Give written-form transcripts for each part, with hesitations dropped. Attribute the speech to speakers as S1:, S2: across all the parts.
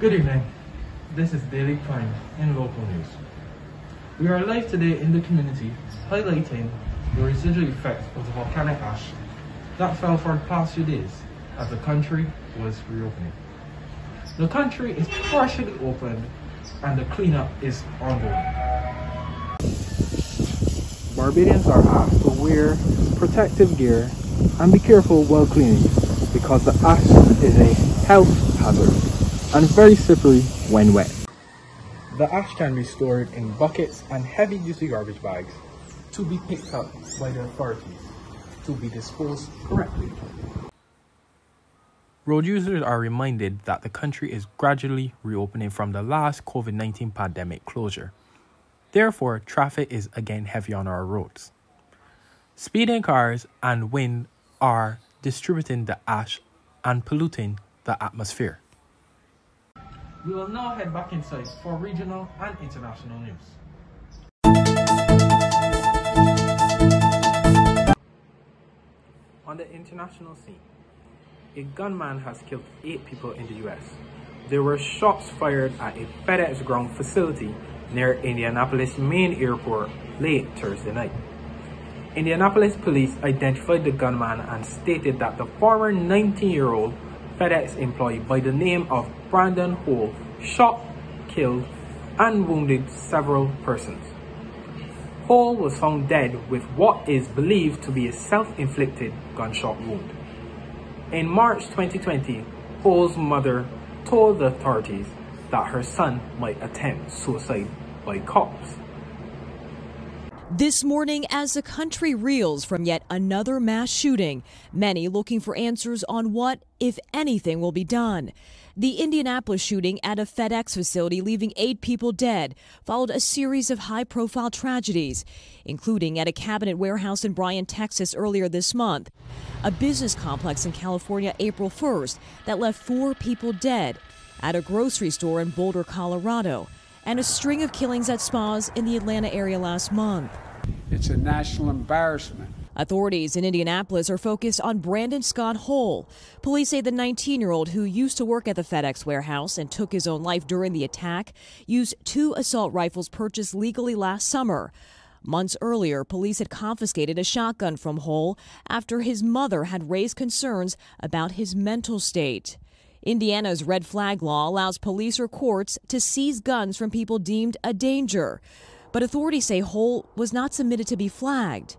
S1: Good evening. This is Daily Prime in local news. We are live today in the community highlighting the residual effects of the volcanic ash that fell for the past few days as the country was reopening. The country is partially opened and the cleanup is ongoing. Barbadians are asked to wear protective gear and be careful while cleaning because the ash is a health hazard and very slippery when wet. The ash can be stored in buckets and heavy-duty garbage bags to be picked up by the authorities to be disposed correctly. Road users are reminded that the country is gradually reopening from the last COVID-19 pandemic closure. Therefore, traffic is again heavy on our roads. Speeding cars and wind are distributing the ash and polluting the atmosphere. We will now head back inside for regional and international news. On the international scene, a gunman has killed 8 people in the US. There were shots fired at a FedEx ground facility near Indianapolis main airport late Thursday night. Indianapolis police identified the gunman and stated that the former 19-year-old FedEx employee by the name of Brandon Hole shot, killed, and wounded several persons. Hole was found dead with what is believed to be a self-inflicted gunshot wound. In March 2020, Hole's mother told the authorities that her son might attempt suicide by cops.
S2: This morning, as the country reels from yet another mass shooting, many looking for answers on what, if anything, will be done. The Indianapolis shooting at a FedEx facility, leaving 8 people dead, followed a series of high-profile tragedies, including at a cabinet warehouse in Bryan, Texas earlier this month, a business complex in California April 1st that left 4 people dead, at a grocery store in Boulder, Colorado, and a string of killings at spas in the Atlanta area last month.
S3: It's a national embarrassment.
S2: Authorities in Indianapolis are focused on Brandon Scott Hole. Police say the 19-year-old, who used to work at the FedEx warehouse and took his own life during the attack, used 2 assault rifles purchased legally last summer. Months earlier, police had confiscated a shotgun from Hole after his mother had raised concerns about his mental state. Indiana's red flag law allows police or courts to seize guns from people deemed a danger. But authorities say Hole was not submitted to be flagged.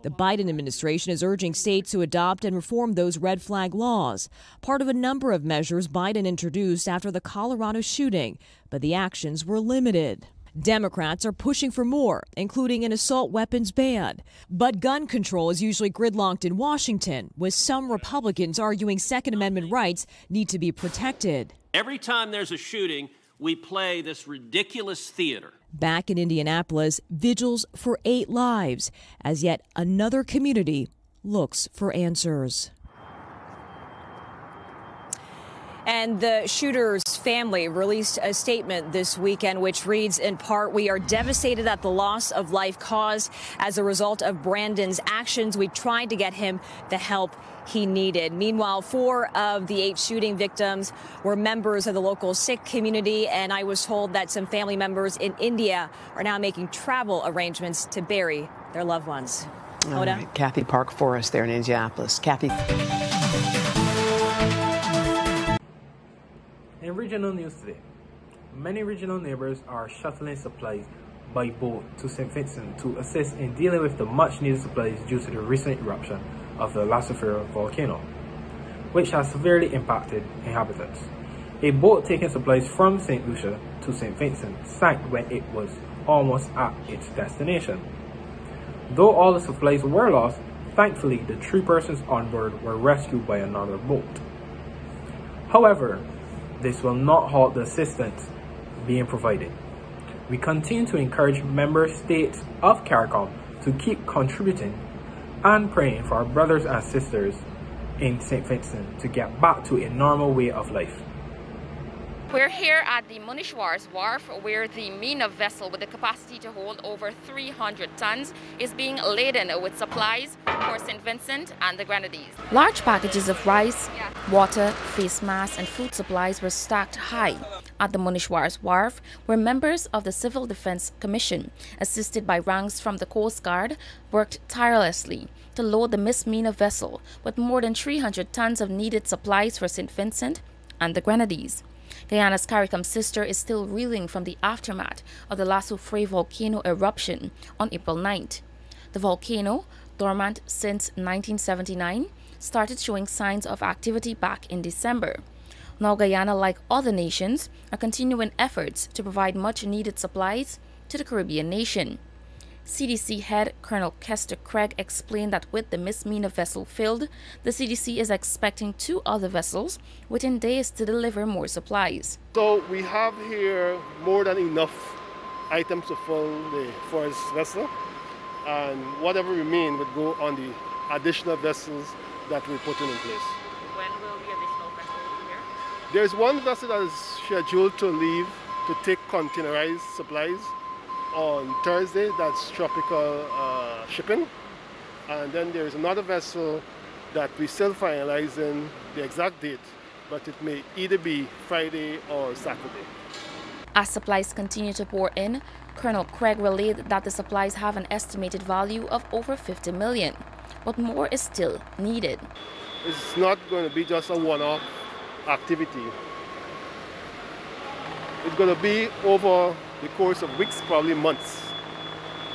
S2: The Biden administration is urging states to adopt and reform those red flag laws, part of a number of measures Biden introduced after the Colorado shooting, but the actions were limited. Democrats are pushing for more, including an assault weapons ban. But gun control is usually gridlocked in Washington, with some Republicans arguing Second Amendment rights need to be protected.
S4: Every time there's a shooting, we play this ridiculous theater.
S2: Back in Indianapolis, vigils for 8 lives, as yet another community looks for answers. And the shooter's family released a statement this weekend which reads in part, "We are devastated at the loss of life caused as a result of Brandon's actions. We tried to get him the help he needed." Meanwhile, 4 of the 8 shooting victims were members of the local Sikh community, and I was told that some family members in India are now making travel arrangements to bury their loved ones.
S5: All right. Kathy Park for us there in Indianapolis. Kathy.
S1: In regional news today, many regional neighbors are shuttling supplies by boat to St. Vincent to assist in dealing with the much-needed supplies due to the recent eruption of the La Sofia volcano, which has severely impacted inhabitants. A boat taking supplies from St. Lucia to St. Vincent sank when it was almost at its destination. Though all the supplies were lost, thankfully the 3 persons on board were rescued by another boat. However, this will not halt the assistance being provided. We continue to encourage member states of CARICOM to keep contributing and praying for our brothers and sisters in St. Vincent to get back to a normal way of life.
S6: We're here at the Munishwars Wharf, where the MENA vessel with the capacity to hold over 300 tons is being laden with supplies for St. Vincent and the Grenadines.
S7: Large packages of rice, water, face masks and food supplies were stacked high
S6: at the Monichoirs Wharf, where members of the Civil Defense Commission, assisted by ranks from the Coast Guard, worked tirelessly to load the Miss Mina vessel with more than 300 tons of needed supplies for St. Vincent and the Grenadines. Guyana's CARICOM sister is still reeling from the aftermath of the Lasso Fre volcano eruption on April 9th. The volcano, dormant since 1979, started showing signs of activity back in December. Now Guyana, like other nations, are continuing efforts to provide much-needed supplies to the Caribbean nation. CDC head Colonel Kester Craig explained that with the Miss Mina vessel filled, the CDC is expecting 2 other vessels within days to deliver more supplies.
S7: So we have here more than enough items to fill the first vessel, and whatever remain would go on the additional vessels that we're putting in place.
S6: When will the additional vessel be here?
S7: There's one vessel that is scheduled to leave to take containerized supplies on Thursday. That's tropical shipping. And then there's another vessel that we're still finalizing the exact date, but it may either be Friday or Saturday.
S6: As supplies continue to pour in, Colonel Craig relayed that the supplies have an estimated value of over $50 million, but more is still needed.
S7: It's not going to be just a one-off activity. It's going to be over the course of weeks, probably months,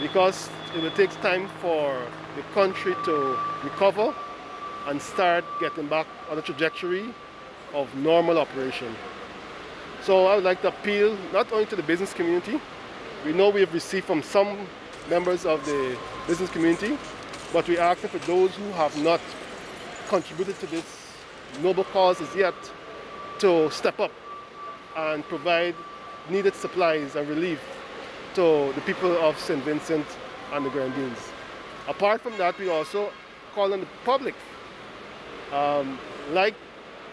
S7: because it will take time for the country to recover and start getting back on the trajectory of normal operation. So I would like to appeal not only to the business community. We know we have received from some members of the business community, but we're asking for those who have not contributed to this noble cause as yet to step up and provide needed supplies and relief to the people of St. Vincent and the Grenadines. Apart from that, we also call on the public, like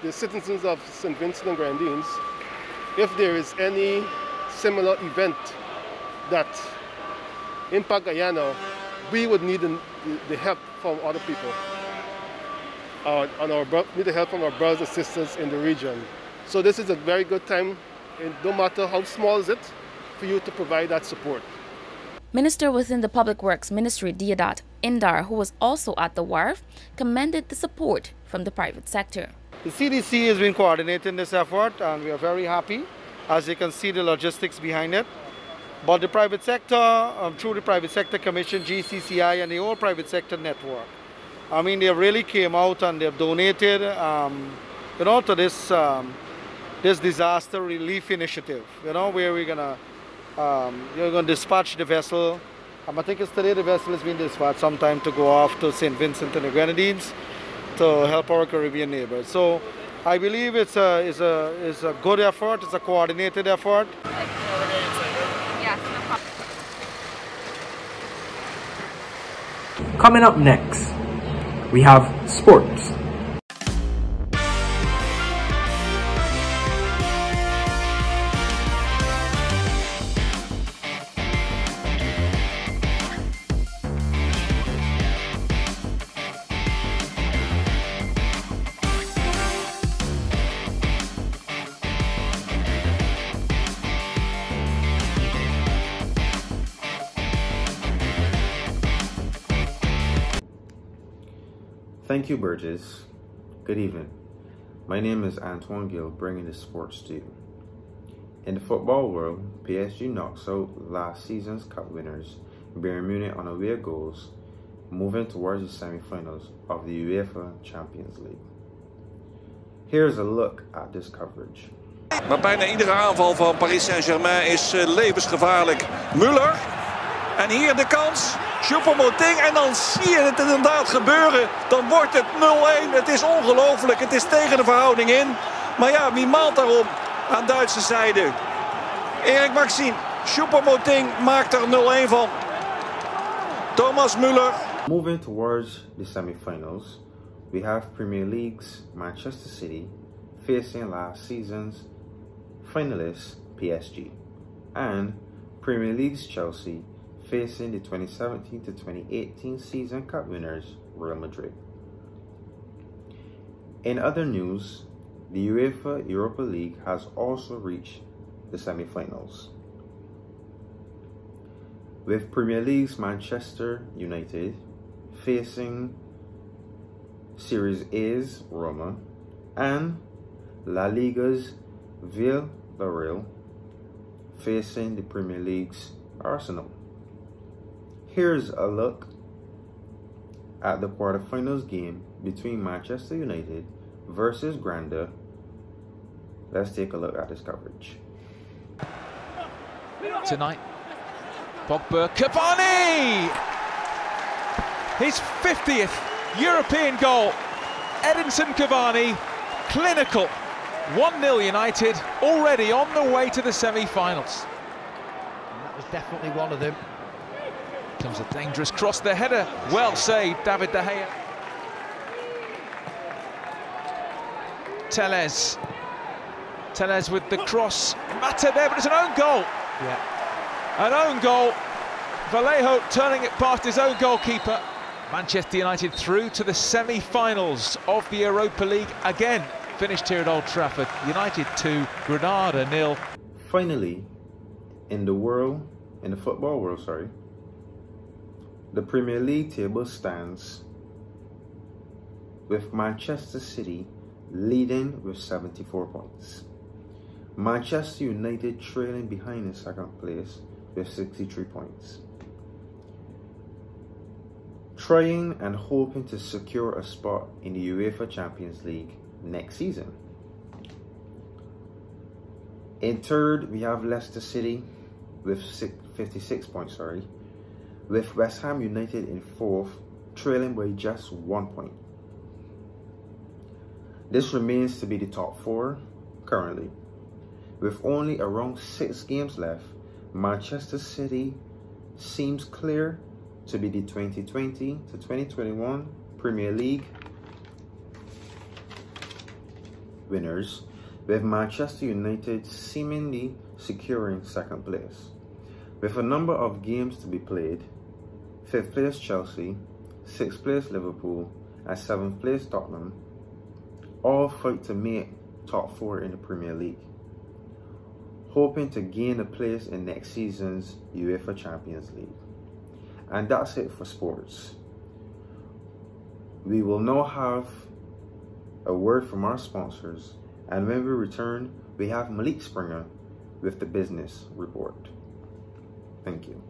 S7: the citizens of St. Vincent and Grenadines, if there is any similar event that impact Guyana, we would need the help from other people. Need the help from our brothers and sisters in the region. So this is a very good time, and no matter how small is it, for you to provide that support.
S6: Minister within the Public Works Ministry, Deodat Indar, who was also at the wharf, commended the support from the private sector.
S8: The CDC has been coordinating this effort, and we are very happy, as you can see the logistics behind it. But the private sector, through the Private Sector Commission, GCCI, and the whole private sector network, I mean, they really came out and they've donated, to this this disaster relief initiative. Where we're gonna dispatch the vessel. I think it's today the vessel is being dispatched sometime to go off to St. Vincent and the Grenadines to help our Caribbean neighbors. So I believe it's a good effort. It's a coordinated effort.
S1: Coming up next, we have sports.
S9: Thank you, Burgess. Good evening. My name is Antoine Gill, bringing the sports to you. In the football world, PSG knocks out last season's cup winners, Bayern Munich, on away goals, moving towards the semi-finals of the UEFA Champions League. Here's a look at this coverage.
S10: Maar bijna iedere aanval van Paris Saint-Germain is levensgevaarlijk. Müller. En hier de kans. Choupo-Moting. En dan zie je het inderdaad gebeuren. Dan wordt het 0-1. Het is ongelooflijk. Het is tegen de verhouding in. Maar ja, wie maalt daarop aan Duitse zijde? Erik Maxime. Choupo-Moting maakt er 0-1 van. Thomas Müller.
S9: Moving towards the semi-finals, we have Premier League's Manchester City facing last season's finalists PSG, and Premier League's Chelsea facing the 2017 to 2018 season cup winners Real Madrid. In other news, the UEFA Europa League has also reached the semi-finals. With Premier League's Manchester United facing Series A's Roma and La Liga's Villarreal facing the Premier League's Arsenal. Here's a look at the quarterfinals game between Manchester United versus Granda. Let's take a look at this coverage.
S11: Tonight, Pogba, Cavani! His 50th European goal. Edinson Cavani, clinical. 1-0 United, already on the way to the semi-finals.
S12: That was definitely one of them.
S11: Comes a dangerous cross, the header. Well saved, David De Gea. Tellez with the cross. Mata there, but it's an own goal.
S12: Yeah.
S11: An own goal. Vallejo turning it past his own goalkeeper. Manchester United through to the semi-finals of the Europa League again. Finished here at Old Trafford. United 2, Granada 0.
S9: Finally, in the football world, the Premier League table stands with Manchester City leading with 74 points. Manchester United trailing behind in second place with 63 points. Trying and hoping to secure a spot in the UEFA Champions League next season. In third, we have Leicester City with 56 points, with West Ham United in fourth, trailing by just 1 point. This remains to be the top four currently. With only around 6 games left, Manchester City seems clear to be the 2020 to 2021 Premier League winners, with Manchester United seemingly securing second place. With a number of games to be played, 5th place Chelsea, 6th place Liverpool, and 7th place Tottenham all fight to make top 4 in the Premier League, hoping to gain a place in next season's UEFA Champions League. And that's it for sports. We will now have a word from our sponsors, and when we return, we have Malik Springer with the business report. Thank you.